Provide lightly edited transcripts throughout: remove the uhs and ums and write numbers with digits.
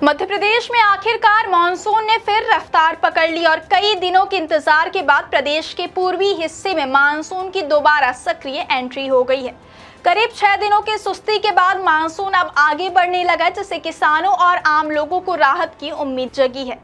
मध्य प्रदेश में आखिरकार मानसून ने फिर रफ्तार पकड़ ली और कई दिनों के इंतजार के बाद प्रदेश के पूर्वी हिस्से में मानसून की दोबारा सक्रिय एंट्री हो गई है। करीब 6 दिनों की सुस्ती के बाद मानसून अब आगे बढ़ने लगा, जिससे किसानों और आम लोगों को राहत की उम्मीद जगी है।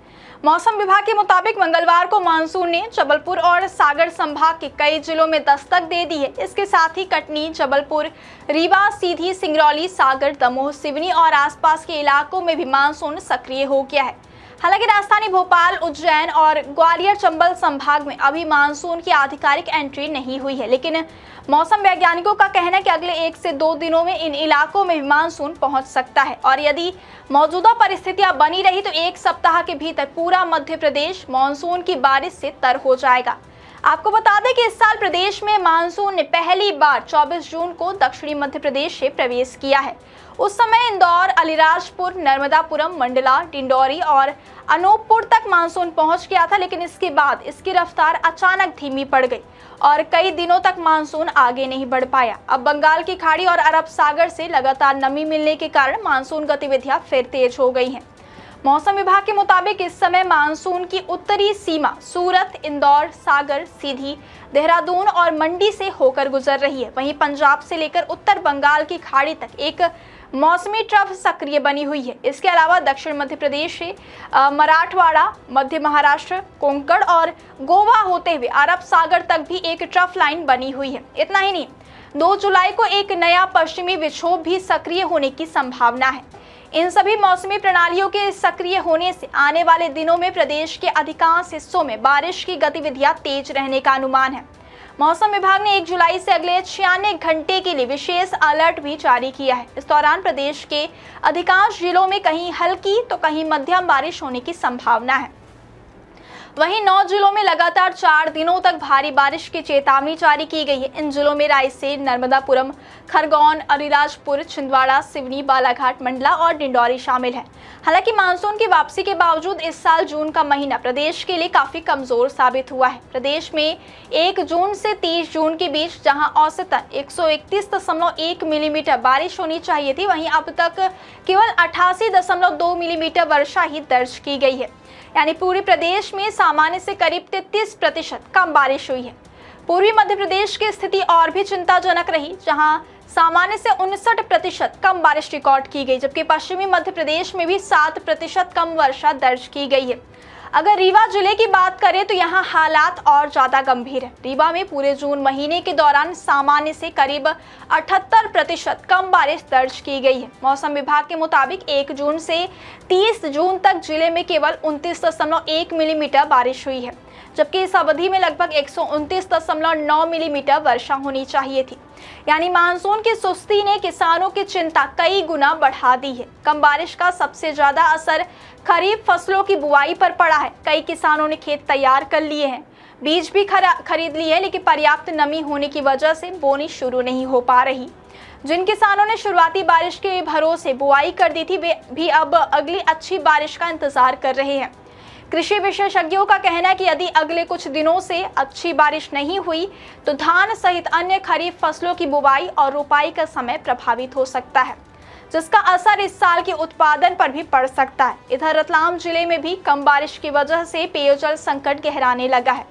मौसम विभाग के मुताबिक मंगलवार को मानसून ने जबलपुर और सागर संभाग के कई जिलों में दस्तक दे दी है। इसके साथ ही कटनी, जबलपुर, रीवा, सीधी, सिंगरौली, सागर, दमोह, सिवनी और आसपास के इलाकों में भी मानसून सक्रिय हो गया है। हालांकि राजधानी भोपाल, उज्जैन और ग्वालियर, चंबल संभाग में अभी मानसून की आधिकारिक एंट्री नहीं हुई है, लेकिन मौसम वैज्ञानिकों का कहना है कि अगले 1 से 2 दिनों में इन इलाकों में मानसून पहुंच सकता है और यदि मौजूदा परिस्थितियां बनी रही तो 1 सप्ताह के भीतर पूरा मध्य प्रदेश मानसून की बारिश से तर हो जाएगा। आपको बता दें कि इस साल प्रदेश में मानसून ने पहली बार 24 जून को दक्षिणी मध्य प्रदेश से प्रवेश किया है। उस समय इंदौर, अलीराजपुर, नर्मदापुरम, मंडला, डिंडौरी और अनूपपुर तक मानसून पहुंच गया था, लेकिन इसके बाद इसकी रफ्तार अचानक धीमी पड़ गई और कई दिनों तक मानसून आगे नहीं बढ़ पाया। अब बंगाल की खाड़ी और अरब सागर से लगातार नमी मिलने के कारण मानसून गतिविधियां फिर तेज हो गई हैं। मौसम विभाग के मुताबिक इस समय मानसून की उत्तरी सीमा सूरत, इंदौर, सागर, सीधी, देहरादून और मंडी से होकर गुजर रही है। वहीं पंजाब से लेकर उत्तर बंगाल की खाड़ी तक एक मौसमी ट्रफ सक्रिय बनी हुई है। इसके अलावा दक्षिण मध्य प्रदेश से मराठवाड़ा, मध्य महाराष्ट्र, कोंकण और गोवा होते हुए अरब सागर तक भी एक ट्रफ लाइन बनी हुई है। इतना ही नहीं, 2 जुलाई को एक नया पश्चिमी विक्षोभ भी सक्रिय होने की संभावना है। इन सभी मौसमी प्रणालियों के सक्रिय होने से आने वाले दिनों में प्रदेश के अधिकांश हिस्सों में बारिश की गतिविधियां तेज रहने का अनुमान है। मौसम विभाग ने 1 जुलाई से अगले 96 घंटे के लिए विशेष अलर्ट भी जारी किया है। इस दौरान प्रदेश के अधिकांश जिलों में कहीं हल्की तो कहीं मध्यम बारिश होने की संभावना है। वहीं 9 जिलों में लगातार 4 दिनों तक भारी बारिश की चेतावनी जारी की गई है। इन जिलों में रायसेन, नर्मदापुरम, खरगोन, अलीराजपुर, छिंदवाड़ा, सिवनी, बालाघाट, मंडला और डिंडौरी शामिल है। हालांकि मानसून की वापसी के बावजूद इस साल जून का महीना प्रदेश के लिए काफी कमजोर साबित हुआ है। प्रदेश में 1 जून से 30 जून के बीच जहां औसतन 131.1 मिलीमीटर बारिश होनी चाहिए थी, वहीं अब तक केवल 88.2 मिलीमीटर वर्षा ही दर्ज की गई है। यानी पूरे प्रदेश में सामान्य से करीब 33% कम बारिश हुई है। पूर्वी मध्य प्रदेश की स्थिति और भी चिंताजनक रही, जहां सामान्य से 59% कम बारिश रिकॉर्ड की गई, जबकि पश्चिमी मध्य प्रदेश में भी 7% कम वर्षा दर्ज की गई है। अगर रीवा जिले की बात करें तो यहाँ हालात और ज्यादा गंभीर है। रीवा में पूरे जून महीने के दौरान सामान्य से करीब 78% कम बारिश दर्ज की गई है। मौसम विभाग के मुताबिक 1 जून से 30 जून तक जिले में केवल 29.1 मिलीमीटर बारिश हुई है, जबकि इस अवधि में लगभग 129.9 मिलीमीटर वर्षा होनी चाहिए थी। यानी मानसून की सुस्ती ने किसानों की चिंता कई गुना बढ़ा दी है। कम बारिश का सबसे ज्यादा असर खरीफ फसलों की बुआई पर पड़ा है। कई किसानों ने खेत तैयार कर लिए हैं, बीज भी खरीद लिए हैं, लेकिन पर्याप्त नमी होने की वजह से बोनी शुरू नहीं हो पा रही। जिन किसानों ने शुरुआती बारिश के भरोसे बुआई कर दी थी, वे भी अब अगली अच्छी बारिश का इंतजार कर रहे हैं। कृषि विशेषज्ञों का कहना है कि यदि अगले कुछ दिनों से अच्छी बारिश नहीं हुई तो धान सहित अन्य खरीफ फसलों की बुवाई और रोपाई का समय प्रभावित हो सकता है, जिसका असर इस साल के उत्पादन पर भी पड़ सकता है। इधर रतलाम जिले में भी कम बारिश की वजह से पेयजल संकट गहराने लगा है।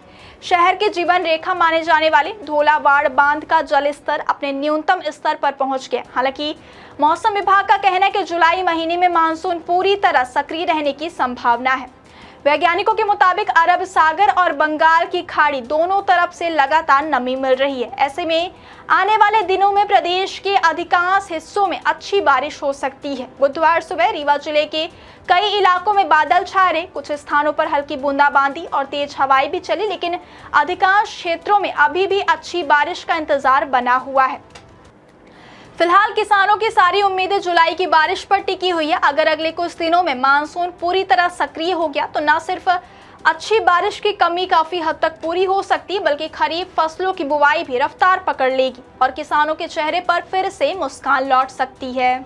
शहर के जीवन रेखा माने जाने वाले धोलावाड़ बांध का जल स्तर अपने न्यूनतम स्तर पर पहुंच गया। हालांकि मौसम विभाग का कहना है कि जुलाई महीने में मानसून पूरी तरह सक्रिय रहने की संभावना है। वैज्ञानिकों के मुताबिक अरब सागर और बंगाल की खाड़ी दोनों तरफ से लगातार नमी मिल रही है। ऐसे में आने वाले दिनों में प्रदेश के अधिकांश हिस्सों में अच्छी बारिश हो सकती है। बुधवार सुबह रीवा जिले के कई इलाकों में बादल छाए रहे, कुछ स्थानों पर हल्की बूंदाबांदी और तेज हवाएं भी चली, लेकिन अधिकांश क्षेत्रों में अभी भी अच्छी बारिश का इंतजार बना हुआ है। फिलहाल किसानों की सारी उम्मीदें जुलाई की बारिश पर टिकी हुई है। अगर अगले कुछ दिनों में मानसून पूरी तरह सक्रिय हो गया तो न सिर्फ अच्छी बारिश की कमी काफी हद तक पूरी हो सकती है, बल्कि खरीफ फसलों की बुवाई भी रफ्तार पकड़ लेगी और किसानों के चेहरे पर फिर से मुस्कान लौट सकती है।